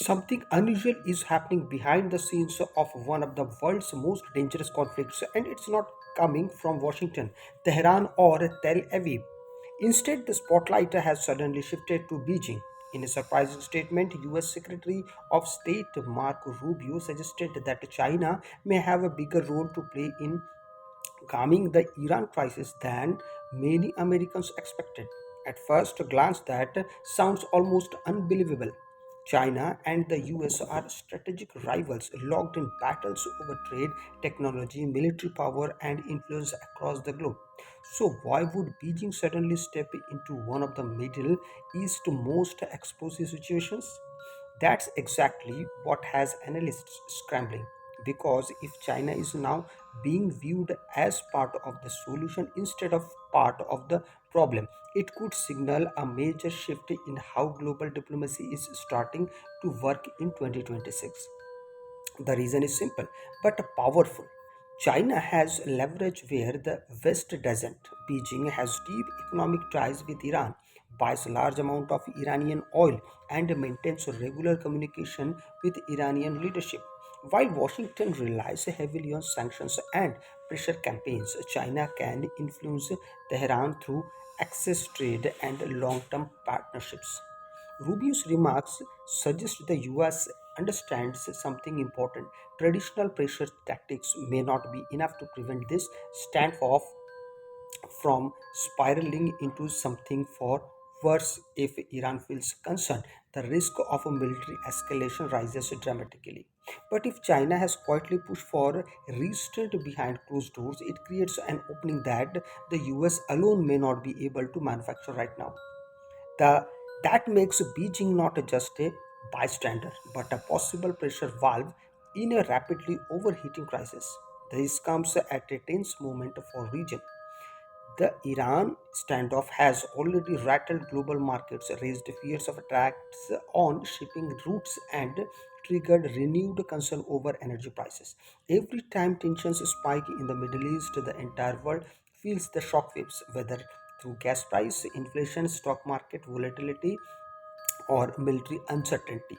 Something unusual is happening behind the scenes of one of the world's most dangerous conflicts, and it's not coming from Washington, Tehran, or Tel Aviv. Instead, the spotlight has suddenly shifted to Beijing. In a surprising statement, US Secretary of State Marco Rubio suggested that China may have a bigger role to play in calming the Iran crisis than many Americans expected. At first glance, that sounds almost unbelievable. China and the US are strategic rivals locked in battles over trade, technology, military power, and influence across the globe. So, why would Beijing suddenly step into one of the Middle East's most explosive situations? That's exactly what has analysts scrambling. Because if China is now being viewed as part of the solution instead of part of the problem, it could signal a major shift in how global diplomacy is starting to work in 2026. The reason is simple but powerful. China has leverage where the West doesn't. Beijing has deep economic ties with Iran, buys large amount of Iranian oil, and maintains regular communication with Iranian leadership. While Washington relies heavily on sanctions and pressure campaigns, China can influence Tehran through access trade and long-term partnerships. Rubio's remarks suggest the US understands something important. Traditional pressure tactics may not be enough to prevent this standoff from spiraling into something far worse. If Iran feels concerned, the risk of a military escalation rises dramatically. But if China has quietly pushed for restraint behind closed doors, it creates an opening that the US alone may not be able to manufacture right now. The, that makes Beijing not just a bystander, but a possible pressure valve in a rapidly overheating crisis. This comes at a tense moment for region. The Iran standoff has already rattled global markets, raised fears of attacks on shipping routes, and triggered renewed concern over energy prices. Every time tensions spike in the Middle East, the entire world feels the shockwaves, whether through gas price, inflation, stock market volatility, or military uncertainty.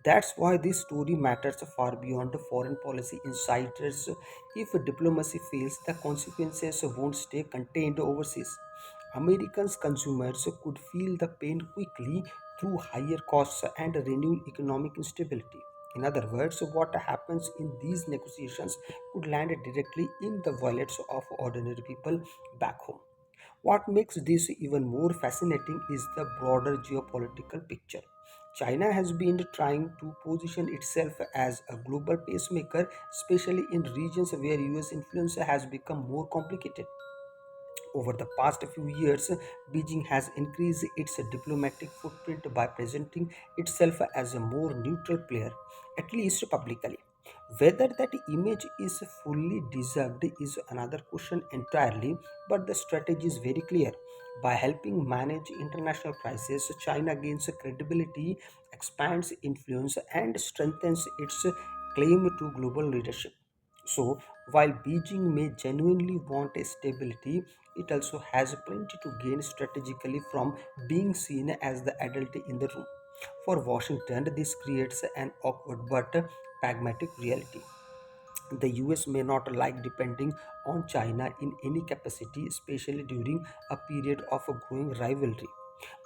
That's why this story matters far beyond foreign policy insiders. If diplomacy fails, the consequences won't stay contained overseas. Americans consumers could feel the pain quickly through higher costs and renewed economic instability. In other words, what happens in these negotiations could land directly in the wallets of ordinary people back home. What makes this even more fascinating is the broader geopolitical picture. China has been trying to position itself as a global pacemaker, especially in regions where US influence has become more complicated. Over the past few years, Beijing has increased its diplomatic footprint by presenting itself as a more neutral player, at least publicly. Whether that image is fully deserved is another question entirely, but the strategy is very clear. By helping manage international crises, China gains credibility, expands influence, and strengthens its claim to global leadership. So, while Beijing may genuinely want a stability, it also has plenty to gain strategically from being seen as the adult in the room. For Washington, this creates an awkward but pragmatic reality. The US may not like depending on China in any capacity, especially during a period of a growing rivalry.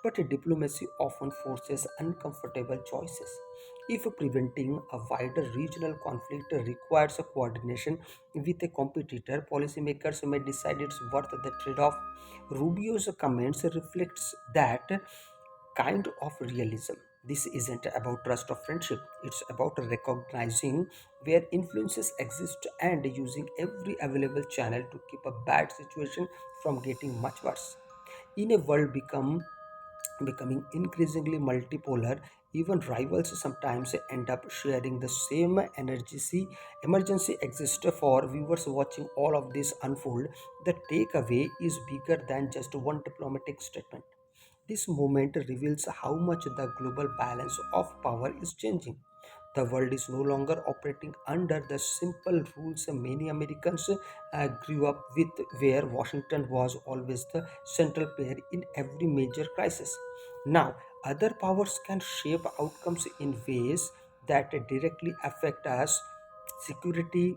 But diplomacy often forces uncomfortable choices. If preventing a wider regional conflict requires a coordination with a competitor, policymakers may decide it's worth the trade-off. Rubio's comments reflects that kind of realism. This isn't about trust or friendship, it's about recognizing where influences exist and using every available channel to keep a bad situation from getting much worse. In a world becoming increasingly multipolar, even rivals sometimes end up sharing the same energy. See, emergency exists for viewers watching all of this unfold. The takeaway is bigger than just one diplomatic statement. This moment reveals how much the global balance of power is changing. The world is no longer operating under the simple rules many Americans grew up with, where Washington was always the central player in every major crisis. Now, Other powers can shape outcomes in ways that directly affect us security,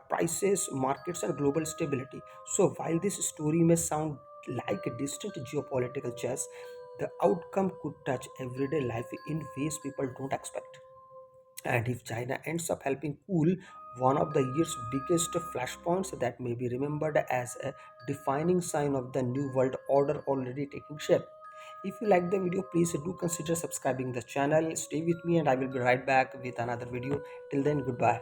prices, markets, and global stability. So, while this story may sound like a distant geopolitical chess, the outcome could touch everyday life in ways people don't expect. And if China ends up helping cool one of the year's biggest flashpoints, that may be remembered as a defining sign of the new world order already taking shape. If you like the video, please do consider subscribing the channel. Stay with me and I will be right back with another video. Till then, goodbye.